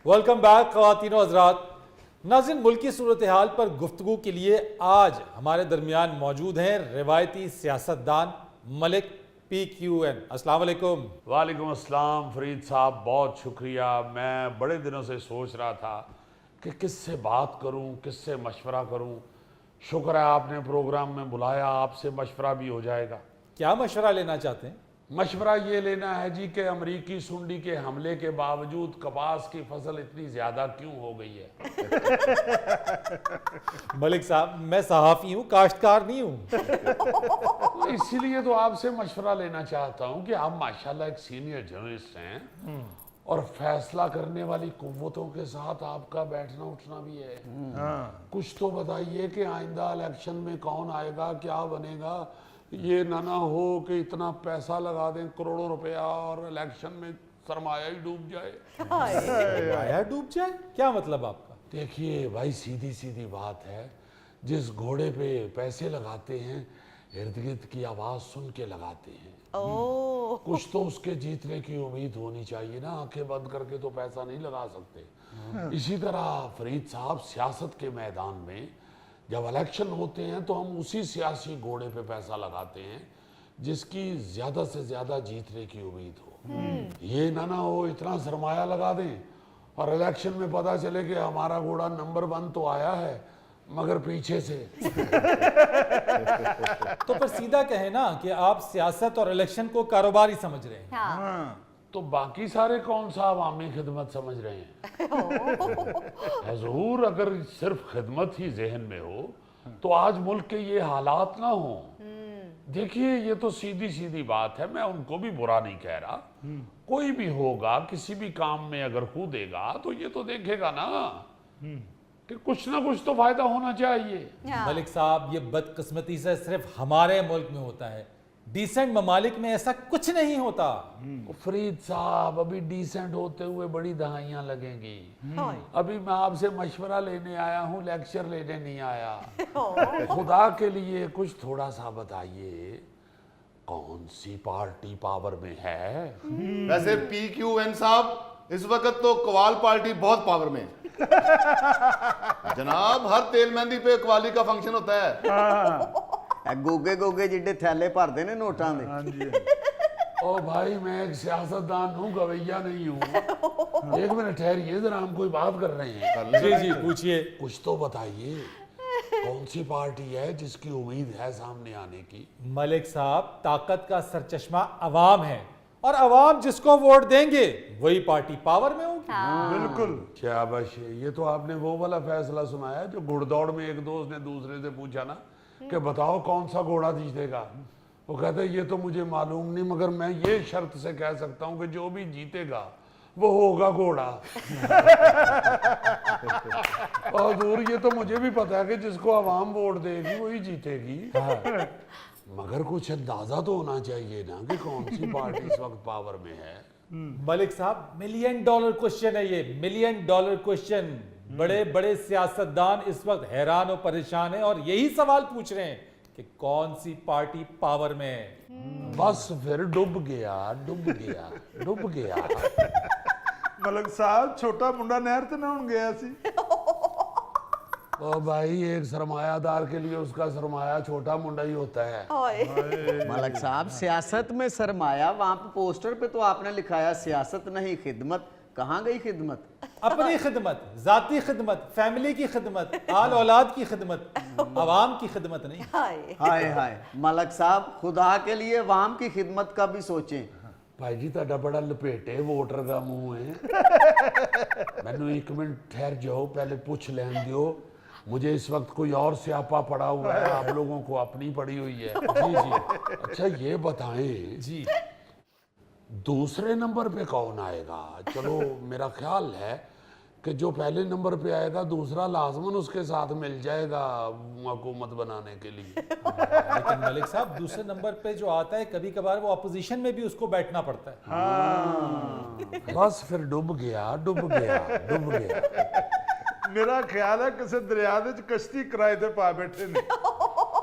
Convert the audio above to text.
Welcome back خواتین و حضرات. ناظرین, ملکی صورتحال پر گفتگو کے لیے آج ہمارے درمیان موجود ہیں روایتی سیاستدان ملک پی کیو این. السلام علیکم. وعلیکم السلام فرید صاحب, بہت شکریہ. میں بڑے دنوں سے سوچ رہا تھا کہ کس سے بات کروں, کس سے مشورہ کروں. شکر ہے آپ نے پروگرام میں بلایا, آپ سے مشورہ بھی ہو جائے گا. کیا مشورہ لینا چاہتے ہیں؟ مشورہ یہ لینا ہے جی کہ امریکی سنڈی کے حملے کے باوجود کپاس کی فصل اتنی زیادہ کیوں ہو گئی ہے؟ ملک صاحب, میں صحافی ہوں, کاشتکار نہیں ہوں. اسی لیے تو آپ سے مشورہ لینا چاہتا ہوں کہ آپ ماشاءاللہ ایک سینئر جرنلسٹ ہیں اور فیصلہ کرنے والی قوتوں کے ساتھ آپ کا بیٹھنا اٹھنا بھی ہے. کچھ تو بتائیے کہ آئندہ الیکشن میں کون آئے گا, کیا بنے گا. یہ نہ ہو کہ اتنا پیسہ لگا دیں کروڑوں روپیہ اور الیکشن میں سرمایہ ہی ڈوب جائے. سرمایہ ڈوب جائے؟ کیا مطلب آپ کا؟ دیکھیے بھائی, سیدھی بات ہے, جس گھوڑے پہ پیسے لگاتے ہیں ارد گرد کی آواز سن کے لگاتے ہیں. کچھ تو اس کے جیتنے کی امید ہونی چاہیے نا, آنکھیں بند کر کے تو پیسہ نہیں لگا سکتے. اسی طرح فرید صاحب, سیاست کے میدان میں جب الیکشن ہوتے ہیں تو ہم اسی سیاسی گھوڑے پہ پیسہ لگاتے ہیں جس کی زیادہ سے زیادہ جیتنے کی امید ہو. یہ نہ ہو اتنا سرمایہ لگا دیں اور الیکشن میں پتہ چلے کہ ہمارا گھوڑا نمبر 1 تو آیا ہے مگر پیچھے سے. تو پر سیدھا کہیں نا کہ آپ سیاست اور الیکشن کو کاروباری سمجھ رہے ہیں. تو باقی سارے کون سا عوامی خدمت سمجھ رہے ہیں؟ حضور, اگر صرف خدمت ہی ذہن میں ہو تو آج ملک کے یہ حالات نہ ہوں. دیکھیے یہ تو سیدھی بات ہے, میں ان کو بھی برا نہیں کہہ رہا. کوئی بھی ہوگا کسی بھی کام میں اگر کودے گا تو یہ تو دیکھے گا نا کہ کچھ نہ کچھ تو فائدہ ہونا چاہیے. ملک صاحب, یہ بدقسمتی سے صرف ہمارے ملک میں ہوتا ہے, ڈیسنٹ ممالک میں ایسا کچھ نہیں ہوتا. فرید صاحب, ابھی ڈیسنٹ ہوتے ہوئے بڑی دہائیاں لگیں گی. ابھی میں آپ سے مشورہ لینے آیا ہوں, لیکچر لینے نہیں آیا. خدا کے لیے کچھ تھوڑا سا بتائیے, کون سی پارٹی پاور میں ہے؟ ویسے پی کیو این صاحب, اس وقت تو قوال پارٹی بہت پاور میں ہے جناب. ہر تیل مہندی پہ قوالی کا فنکشن ہوتا ہے. گوگے جڈے تھیلے بھر دے نے نوٹاں دے. او بھائی, میں ایک سیاستدان ہوں, گویہ نہیں ہوں. ایک منٹ ٹھہریے ذرا, ہم کوئی بات کر رہے ہیں. جی پوچھئے. کچھ تو بتائیے, کون سی پارٹی ہے جس کی امید ہے سامنے آنے کی؟ ملک صاحب, طاقت کا سرچشمہ عوام ہے اور عوام جس کو ووٹ دیں گے وہی پارٹی پاور میں ہوگی. بالکل. شاباش, یہ تو آپ نے وہ والا فیصلہ سنایا جو گھڑ دوڑ میں ایک دوست نے دوسرے سے پوچھا نا کہ بتاؤ کون سا گھوڑا جیتے گا. وہ کہتا ہے یہ تو مجھے معلوم نہیں, مگر میں یہ شرط سے کہہ سکتا ہوں کہ جو بھی جیتے گا وہ ہوگا گھوڑا. اور دور, یہ تو مجھے بھی پتا ہے کہ جس کو عوام ووٹ دے گی وہی جیتے گی. مگر کچھ اندازہ تو ہونا چاہیے نا کہ کون سی پارٹی اس وقت پاور میں ہے. ملک صاحب, $1 ملین کوشچن ہے یہ, $1 ملین کوشچن. بڑے سیاستدان اس وقت حیران و پریشان ہیں اور یہی سوال پوچھ رہے ہیں کہ کون سی پارٹی پاور میں ہے. بس پھر ڈوب گیا. ملک صاحب, چھوٹا منڈا نہر تے نہون گیا سی. او بھائی, ایک سرمایہ دار کے لیے اس کا سرمایہ چھوٹا منڈا ہی ہوتا ہے. ملک صاحب, سیاست میں سرمایہ, وہاں پہ پوسٹر پہ تو آپ نے لکھایا سیاست نہیں خدمت. کہاں گئی خدمت؟ اپنی خدمت, ذاتی خدمت, فیملی کی خدمت, آل اولاد کی خدمت, عوام کی خدمت نہیں. ہائے ملک صاحب, خدا کے لیے عوام کی خدمت کا بھی سوچیں. بھائی جی, تہاڈا بڑا لپیٹے ووٹر کا منہ ہے. مینوں ایک منٹ ٹھہر جاؤ, پہلے پوچھ لین دیو. مجھے اس وقت کوئی اور سیاپا پڑا ہوا ہے, آپ لوگوں کو اپنی پڑی ہوئی ہے. جی. اچھا یہ بتائیں جی, دوسرے نمبر پہ کون آئے گا؟ چلو میرا خیال ہے کہ جو پہلے نمبر پہ آئے گا دوسرا لازماً اس کے ساتھ مل جائے گا حکومت بنانے کے لیے. لیکن ملک صاحب, دوسرے نمبر پہ جو آتا ہے کبھی کبھار وہ اپوزیشن میں بھی اس کو بیٹھنا پڑتا ہے. بس پھر ڈوب گیا. میرا خیال ہے کسی دریا دے کشتی کرائے تے پا بیٹھے نے.